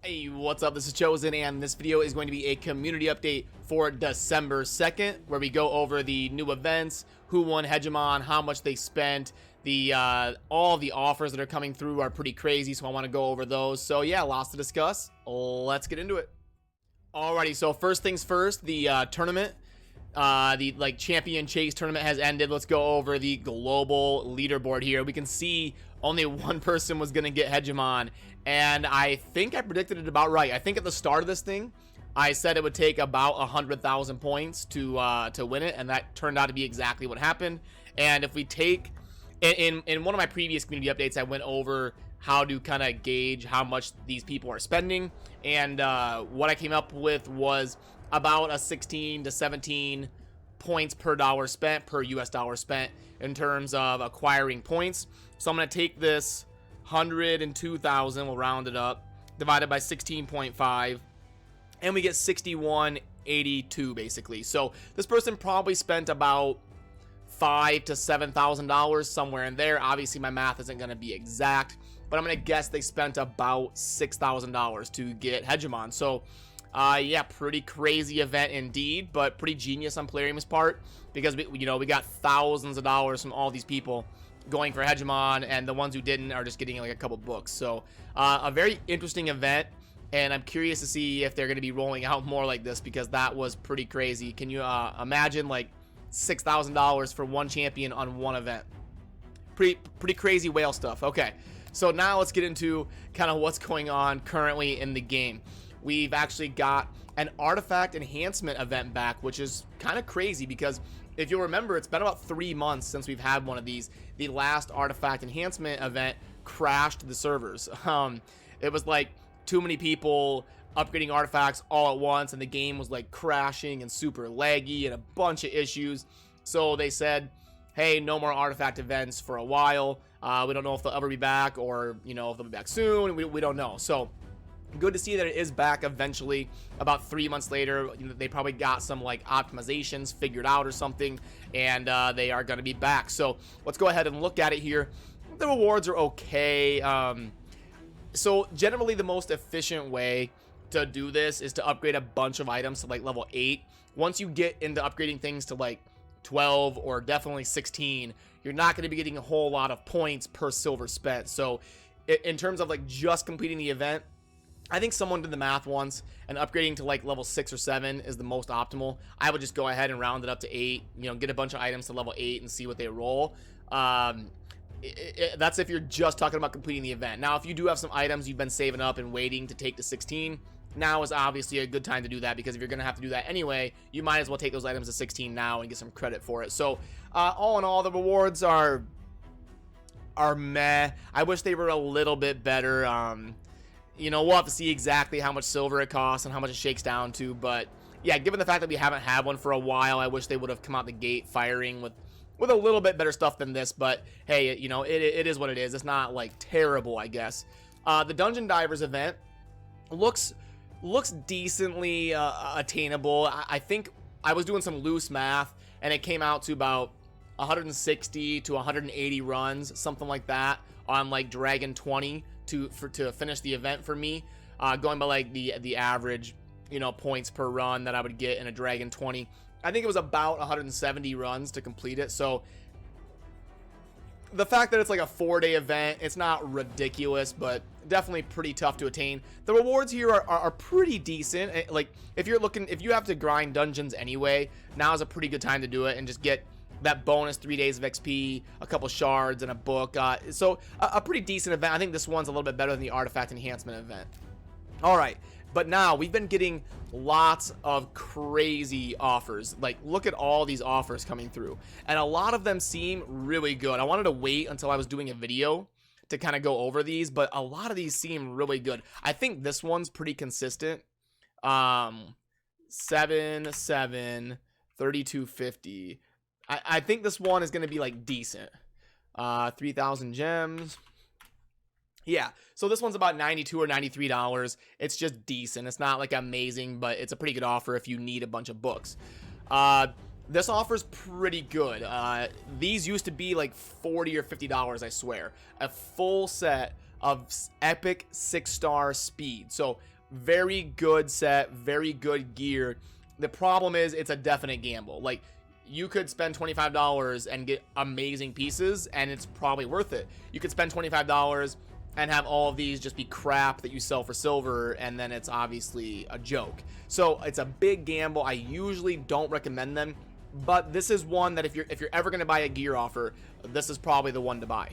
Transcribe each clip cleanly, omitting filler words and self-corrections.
Hey, what's up? This is Chosen, and this video is going to be a community update for December 2nd, where we go over the new events, who won Hegemon, how much they spent, all the offers that are coming through are pretty crazy, so I want to go over those. So yeah, lots to discuss. Let's get into it. Alrighty, so first things first, the tournament, the champion chase tournament has ended. Let's go over the global leaderboard here. We can see only one person was gonna get Hegemon, and I think I predicted it about right. I think at the start of this thing, I said it would take about 100,000 points to win it, and that turned out to be exactly what happened. And if we take in one of my previous community updates, I went over how to kind of gauge how much these people are spending, and what I came up with was about a 16 to 17 points per dollar spent, per US dollar spent, in terms of acquiring points. So I'm going to take this 102,000, we'll round it up, divided by 16.5, and we get 6182 basically. So this person probably spent about $5,000 to $7,000, somewhere in there. Obviously my math isn't going to be exact, but I'm going to guess they spent about $6,000 to get Hegemon. So yeah, pretty crazy event indeed, but pretty genius on Plarium's part, because we got thousands of dollars from all these people going for Hegemon, and the ones who didn't are just getting like a couple books. So a very interesting event, and I'm curious to see if they're going to be rolling out more like this, because that was pretty crazy. Can you imagine like $6,000 for one champion on one event? Pretty crazy whale stuff. Okay, so now let's get into kind of what's going on currently in the game. We've actually got an artifact enhancement event back, which is kind of crazy, because if you'll remember, it's been about 3 months since we've had one of these. The last artifact enhancement event crashed the servers. It was like too many people upgrading artifacts all at once, and the game was like crashing and super laggy and a bunch of issues. So they said, hey, no more artifact events for a while. We don't know if they'll ever be back, or if they'll be back soon. We don't know. So good to see that it is back eventually. About 3 months later, they probably got some like optimizations figured out or something, and they are going to be back. So let's go ahead and look at it here. The rewards are okay. So generally the most efficient way to do this is to upgrade a bunch of items to like level 8. Once you get into upgrading things to like 12 or definitely 16, you're not going to be getting a whole lot of points per silver spent. So in terms of like just completing the event, I think someone did the math once, and upgrading to like level 6 or 7 is the most optimal. I would just go ahead and round it up to 8, get a bunch of items to level 8 and see what they roll. That's if you're just talking about completing the event. Now, if you do have some items you've been saving up and waiting to take to 16, now is obviously a good time to do that, because if you're going to have to do that anyway, you might as well take those items to 16 now and get some credit for it. So, all in all, the rewards are meh. I wish they were a little bit better. We'll have to see exactly how much silver it costs and how much it shakes down to, but yeah, given the fact that we haven't had one for a while, I wish they would have come out the gate firing with a little bit better stuff than this. But hey, it is what it is. It's not like terrible, I guess. The Dungeon Divers event looks decently attainable. I think I was doing some loose math, and it came out to about 160 to 180 runs, something like that, on like Dragon 20 to finish the event for me, going by like the average points per run that I would get in a Dragon 20. I think it was about 170 runs to complete it. So the fact that it's like a 4-day event, it's not ridiculous, but definitely pretty tough to attain. The rewards here are pretty decent. Like if you have to grind dungeons anyway, now is a pretty good time to do it and just get that bonus 3 days of XP, a couple shards, and a book. So a pretty decent event. I think this one's a little bit better than the artifact enhancement event. All right, but now we've been getting lots of crazy offers. Like, look at all these offers coming through, and a lot of them seem really good. I wanted to wait until I was doing a video to kind of go over these, but a lot of these seem really good. I think this one's pretty consistent. 7 3250. I think this one is going to be like decent. 3,000 gems. Yeah, so this one's about $92 or $93. It's just decent. It's not like amazing, but it's a pretty good offer if you need a bunch of books. This offer's pretty good. These used to be like $40 or $50, I swear. A full set of epic 6-star speed. So very good set, very good gear. The problem is it's a definite gamble. Like, you could spend $25 and get amazing pieces, and it's probably worth it. You could spend $25 and have all of these just be crap that you sell for silver, and then it's obviously a joke. So it's a big gamble. I usually don't recommend them, but this is one that if you're ever going to buy a gear offer, this is probably the one to buy.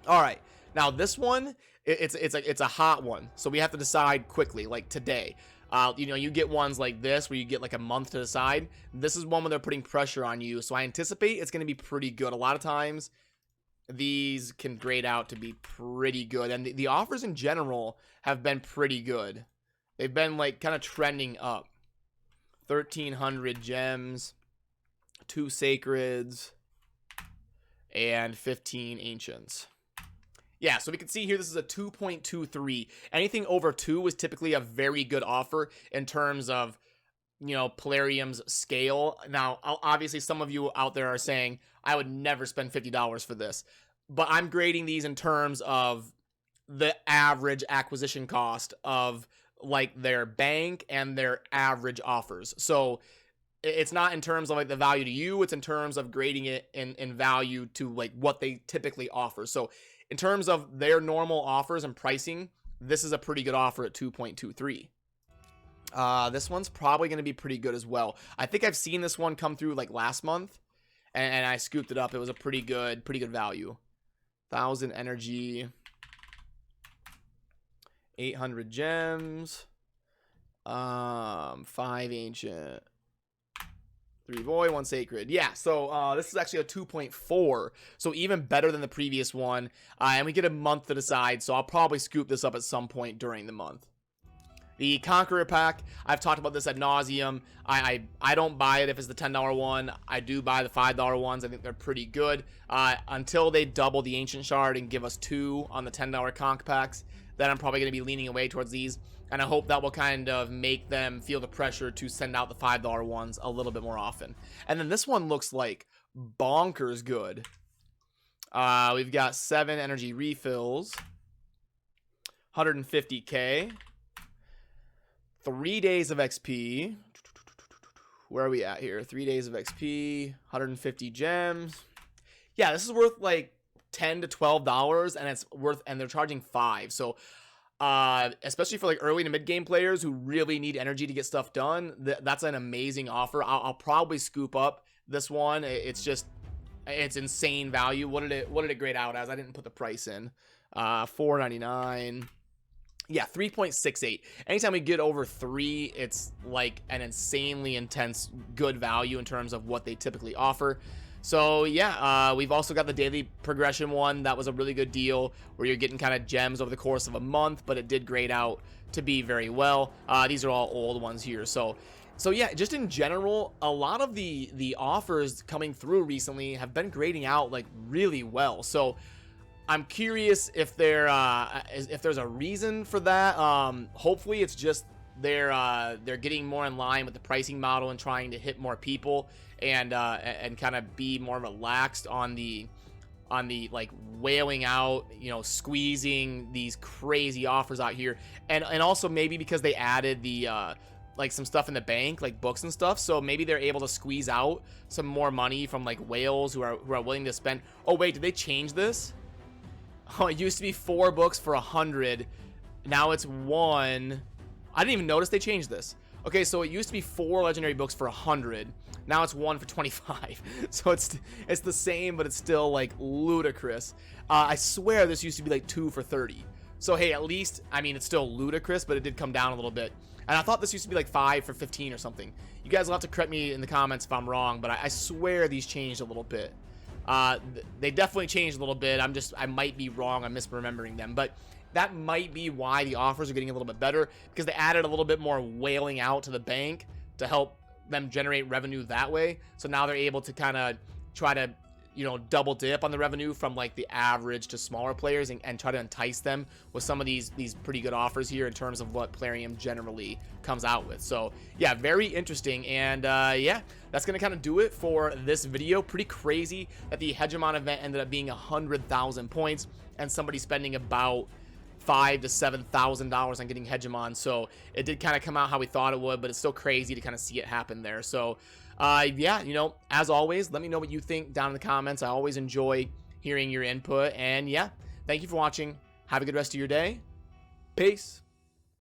All right, now this one, it's a hot one, so we have to decide quickly, like today. You know, you get ones like this where you get like a month to decide. This is one where they're putting pressure on you, so I anticipate it's going to be pretty good. A lot of times these can grade out to be pretty good, and the offers in general have been pretty good. They've been like kind of trending up. 1,300 gems, 2 sacreds, and 15 ancients. Yeah, so we can see here this is a 2.23. Anything over 2 is typically a very good offer in terms of, you know, Plarium's scale. Now, obviously, some of you out there are saying, I would never spend $50 for this. But I'm grading these in terms of the average acquisition cost of, like, their bank and their average offers. So it's not in terms of, like, the value to you. It's in terms of grading it in value to, like, what they typically offer. So in terms of their normal offers and pricing, this is a pretty good offer at 2.23. This one's probably going to be pretty good as well. I think I've seen this one come through like last month, and I scooped it up. It was a pretty good value. 1,000 energy, 800 gems, 5 ancient, 3 void, 1 sacred. Yeah, so this is actually a 2.4, so even better than the previous one. And we get a month to decide, so I'll probably scoop this up at some point during the month. The Conqueror pack, I've talked about this ad nauseum. I don't buy it if it's the $10 one. I do buy the $5 ones. I think they're pretty good. Until they double the Ancient Shard and give us 2 on the $10 Conch packs, then I'm probably going to be leaning away towards these. And I hope that will kind of make them feel the pressure to send out the $5 ones a little bit more often. And then this one looks like bonkers good. We've got 7 energy refills, 150k, 3 days of XP. Where are we at here? 3 days of XP, 150 gems. Yeah, this is worth like $10 to $12, and it's worth, and they're charging 5. So especially for like early to mid game players who really need energy to get stuff done, that's an amazing offer. I'll probably scoop up this one. It's insane value. What did it grade out as? I didn't put the price in. $4.99. Yeah, 3.68. Anytime we get over 3, it's like an insanely intense good value in terms of what they typically offer. So yeah, we've also got the daily progression one. That was a really good deal where you're getting kind of gems over the course of a month, but it did grade out to be very well. These are all old ones here. So yeah, just in general, a lot of the offers coming through recently have been grading out like really well. So I'm curious if there's a reason for that. Hopefully it's just they're getting more in line with the pricing model and trying to hit more people and kind of be more relaxed on the like wailing out, you know, squeezing these crazy offers out here, and also maybe because they added the like some stuff in the bank, like books and stuff, so maybe they're able to squeeze out some more money from like whales who are willing to spend. Oh wait, did they change this? Oh, it used to be 4 books for 100. Now it's 1. I didn't even notice they changed this. Okay, so it used to be 4 legendary books for 100. Now it's 1 for 25. So it's the same, but it's still like ludicrous. I swear this used to be like 2 for 30. So hey, at least, I mean, it's still ludicrous, but it did come down a little bit. And I thought this used to be like 5 for 15 or something. You guys will have to correct me in the comments if I'm wrong, but I swear these changed a little bit. They definitely changed a little bit. I might be wrong. I'm misremembering them, but that might be why the offers are getting a little bit better, because they added a little bit more whaling out to the bank to help them generate revenue that way. So now they're able to kind of try to, you know, double dip on the revenue from like the average to smaller players and try to entice them with some of these pretty good offers here in terms of what Plarium generally comes out with. So yeah, very interesting. And yeah, that's gonna kind of do it for this video. Pretty crazy that the Hegemon event ended up being 100,000 points and somebody spending about $5,000 to $7,000 on getting Hegemon. So it did kind of come out how we thought it would, but it's still crazy to kind of see it happen there. So yeah, you know, as always, let me know what you think down in the comments. I always enjoy hearing your input. And yeah, thank you for watching. Have a good rest of your day. Peace.